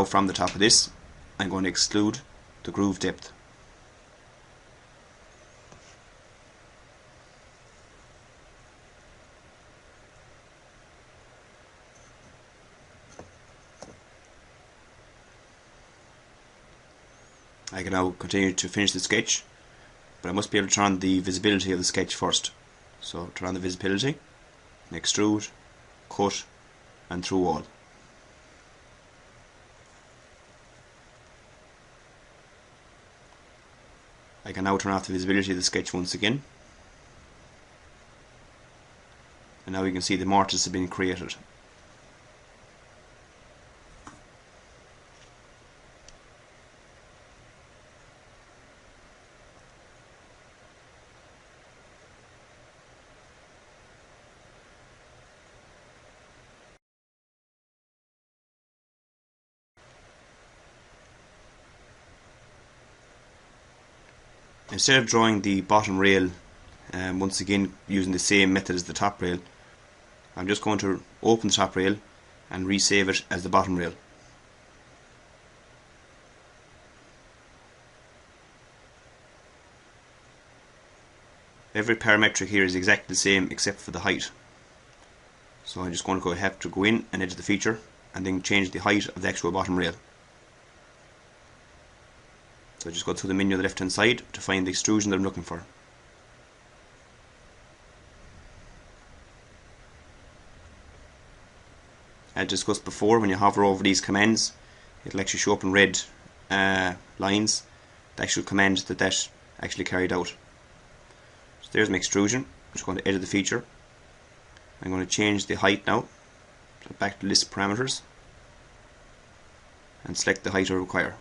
from the top of this, I'm going to exclude the groove depth. I can now continue to finish the sketch, but I must be able to turn on the visibility of the sketch first. So turn on the visibility, extrude, cut, and through all. I can now turn off the visibility of the sketch once again, and now you can see the mortise has been created. Instead of drawing the bottom rail, once again using the same method as the top rail, I'm just going to open the top rail and resave it as the bottom rail. Every parametric here is exactly the same except for the height. So I'm just going to have to go in and edit the feature and then change the height of the actual bottom rail. So I just go through the menu on the left hand side to find the extrusion that I'm looking for. As discussed before, when you hover over these commands, it'll actually show up in red lines the actual command that actually carried out. So there's my extrusion. I'm just going to edit the feature. I'm going to change the height now. So back to list parameters and select the height I require.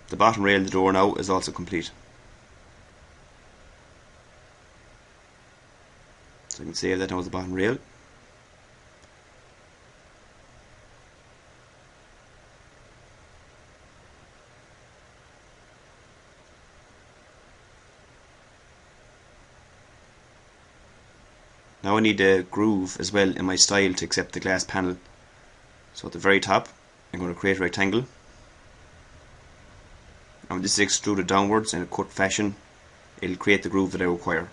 The bottom rail of the door now is also complete. So I can save that now as the bottom rail. Now I need a groove as well in my style to accept the glass panel. So at the very top I'm going to create a rectangle. And when this is extruded downwards in a cut fashion, it'll create the groove that I require.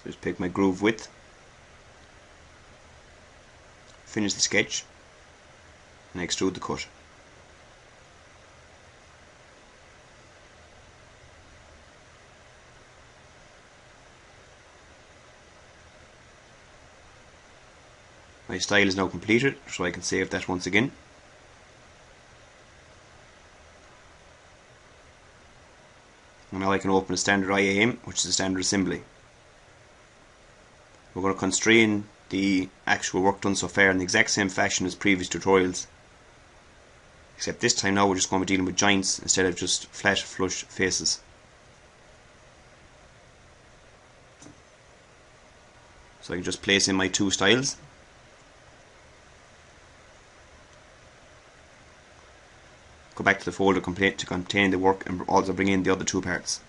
So just pick my groove width, finish the sketch, and extrude the cut. My style is now completed, so I can save that once again. And now I can open a standard IAM, which is a standard assembly. We're going to constrain the actual work done so far in the exact same fashion as previous tutorials, except this time now we're just going to be dealing with joints instead of just flat flush faces. So I can just place in my two styles. Go back to the folder to contain the work and also bring in the other two parts.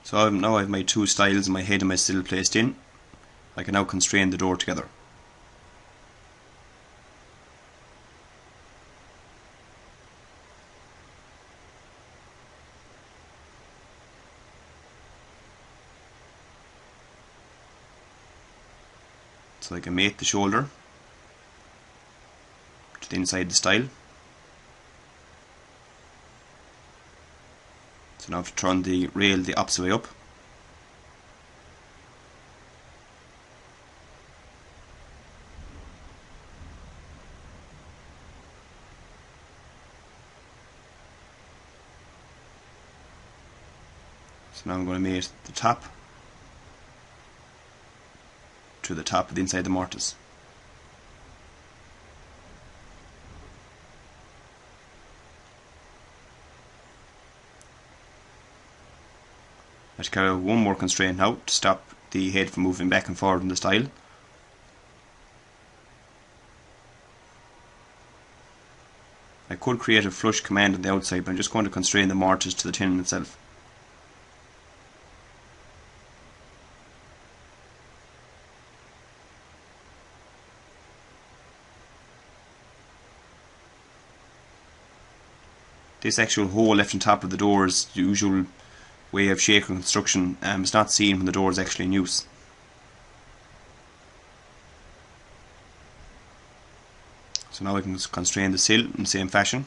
So now I have my two styles, my head and my sill placed in. I can now constrain the door together. So I can mate the shoulder to the inside the stile. So now I have to turn the rail the opposite way up. So now I'm going to mate the top to the top of the inside the mortise. I have to carry out one more constraint now to stop the head from moving back and forward in the stile. I could create a flush command on the outside, but I'm just going to constrain the mortise to the tenon itself. This actual hole left on top of the door is the usual way of shaker construction. It's not seen when the door is actually in use. So now I can constrain the sill in the same fashion.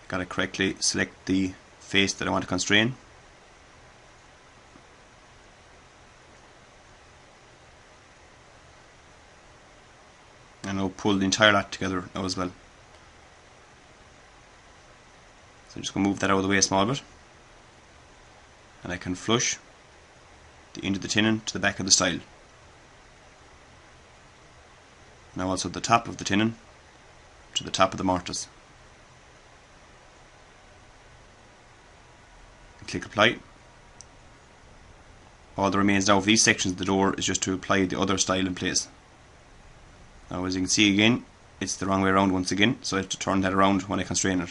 Got to correctly select the face that I want to constrain. And I'll pull the entire lot together now as well. So I'm just going to move that out of the way a small bit. And I can flush the end of the tenon to the back of the stile. Now also the top of the tenon to the top of the mortise. And click apply. All that remains now of these sections of the door is just to apply the other stile in place. Now as you can see again, it's the wrong way around once again, so I have to turn that around when I constrain it.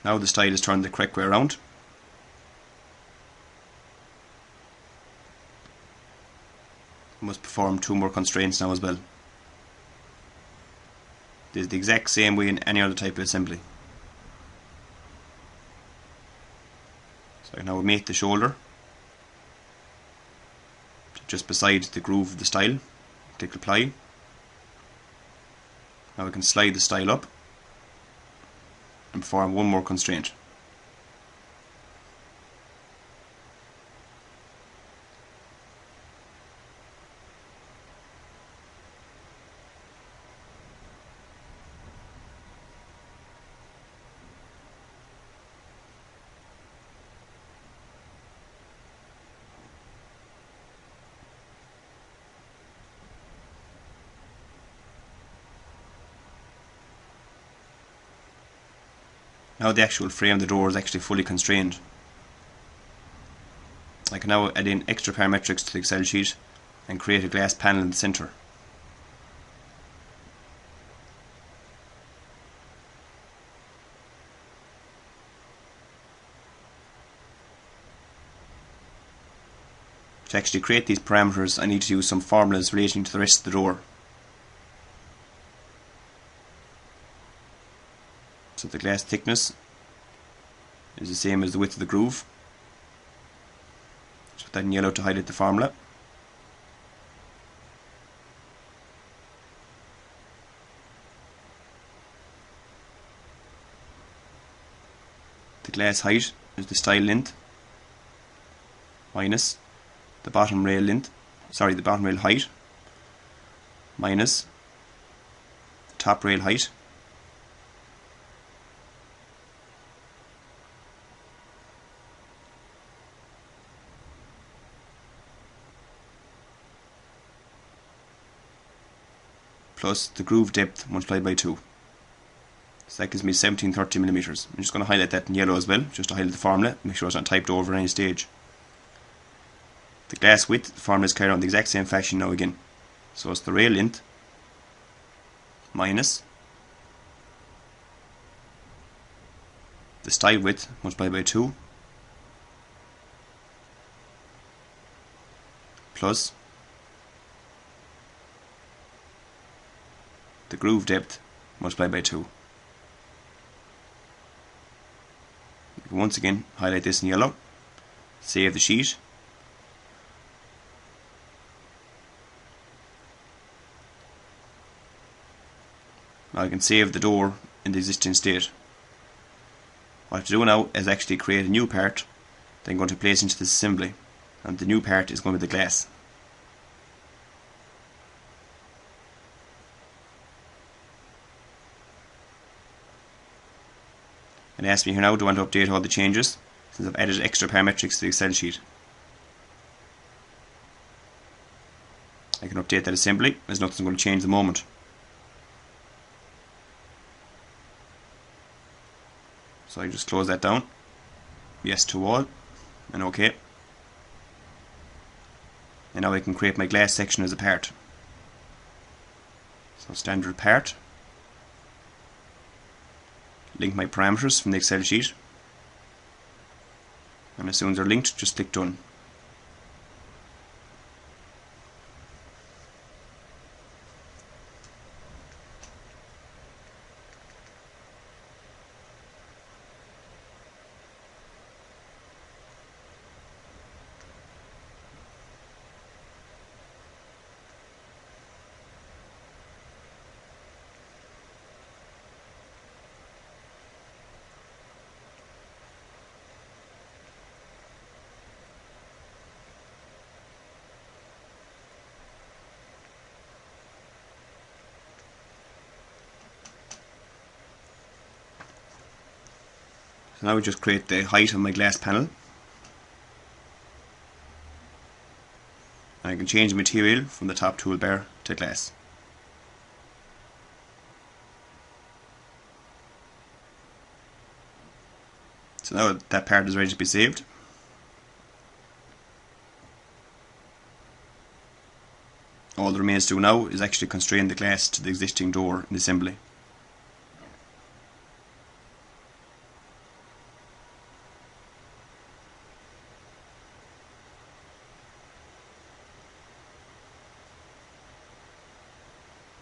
Now the stile is turned the correct way around. I must perform two more constraints now as well. This is the exact same way in any other type of assembly. So I now mate the shoulder just beside the groove of the stile. Click apply. Now we can slide the stile up and perform one more constraint. Now the actual frame of the door is actually fully constrained. I can now add in extra parametrics to the Excel sheet and create a glass panel in the centre. To actually create these parameters, I need to use some formulas relating to the rest of the door. So the glass thickness is the same as the width of the groove. Just put that in yellow to highlight the formula. The glass height is the stile length minus the bottom rail length, the bottom rail height minus the top rail height plus the groove depth multiplied by 2. So that gives me 1730mm. I'm just going to highlight that in yellow as well, just to highlight the formula, make sure it's not typed over at any stage. The glass width, the formula is carried out in the exact same fashion now again. So it's the rail length minus the style width multiplied by 2 plus the groove depth multiplied by 2. You can once again highlight this in yellow, save the sheet, now I can save the door in the existing state. What I have to do now is actually create a new part that I'm going to place into this assembly, and the new part is going to be the glass. And it asks me here now, do I want to update all the changes, since I've added extra parametrics to the Excel sheet. I can update that assembly, as nothing's going to change at the moment. So I just close that down, yes to all, and OK. And now I can create my glass section as a part. So standard part, link my parameters from the Excel sheet, and as soon as they're linked, just click done. So now we just create the height of my glass panel. And I can change the material from the top toolbar to glass. So now that part is ready to be saved. All that remains to do now is actually constrain the glass to the existing door in the assembly.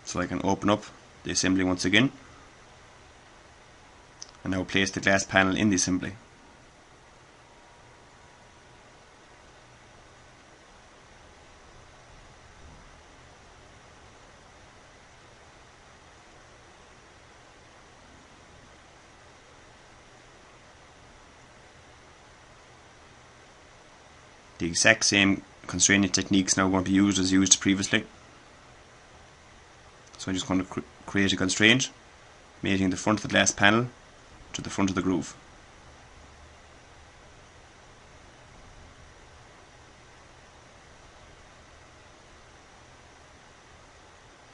So I can open up the assembly once again, and now place the glass panel in the assembly. The exact same constraining techniques now going to be used as used previously. So I'm just going to create a constraint, mating the front of the glass panel to the front of the groove.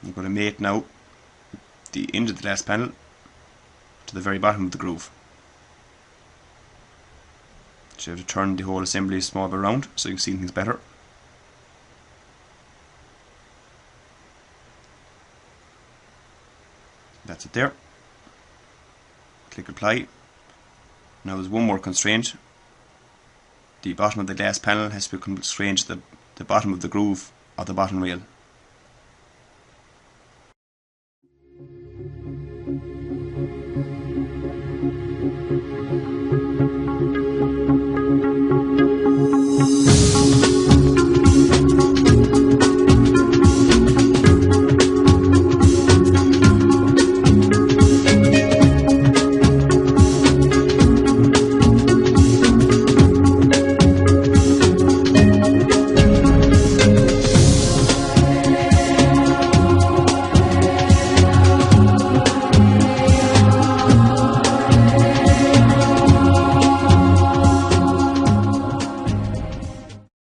I'm going to mate now the end of the glass panel to the very bottom of the groove. So you have to turn the whole assembly a small bit around so you can see things better. That's it there. Click apply. Now there's one more constraint. The bottom of the glass panel has to be constrained to the bottom of the groove of the bottom rail.